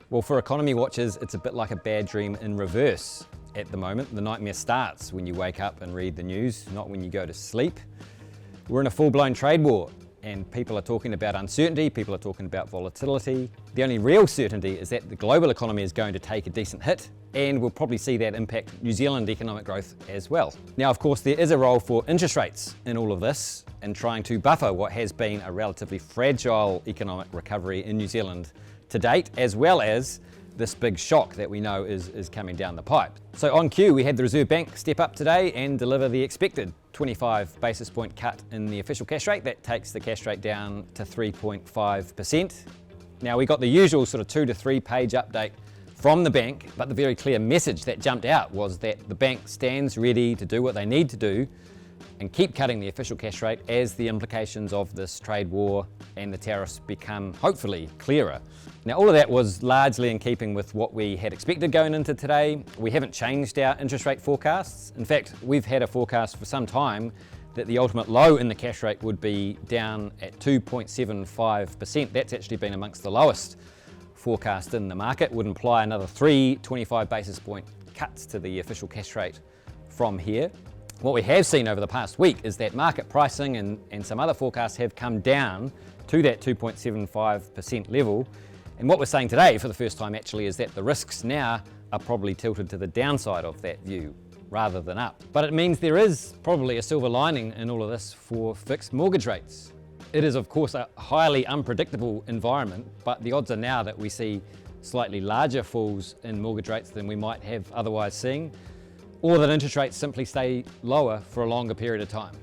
Well, for economy watchers, it's a bit like a bad dream in reverse at the moment. The nightmare starts when you wake up and read the news, not when you go to sleep. We're in a full-blown trade war, and people are talking about uncertainty, people are talking about volatility. The only real certainty is that the global economy is going to take a decent hit, and we'll probably see that impact New Zealand economic growth as well. Now, of course, there is a role for interest rates in all of this, in trying to buffer what has been a relatively fragile economic recovery in New Zealand to date, as well as this big shock that we know is coming down the pipe. So on cue, we had the Reserve Bank step up today and deliver the expected 25 basis point cut in the official cash rate. That takes the cash rate down to 3.5%. Now, we got the usual sort of 2 to 3 page update from the bank, but the very clear message that jumped out was that the bank stands ready to do what they need to do and keep cutting the official cash rate as the implications of this trade war and the tariffs become hopefully clearer. Now, all of that was largely in keeping with what we had expected going into today. We haven't changed our interest rate forecasts. In fact, we've had a forecast for some time that the ultimate low in the cash rate would be down at 2.75%. That's actually been amongst the lowest forecast in the market. Would imply another 25 basis point cuts to the official cash rate from here. What we have seen over the past week is that market pricing and some other forecasts have come down to that 2.75% level. And what we're saying today for the first time actually is that the risks now are probably tilted to the downside of that view rather than up. But it means there is probably a silver lining in all of this for fixed mortgage rates. It is, of course, a highly unpredictable environment, but the odds are now that we see slightly larger falls in mortgage rates than we might have otherwise seen, or that interest rates simply stay lower for a longer period of time.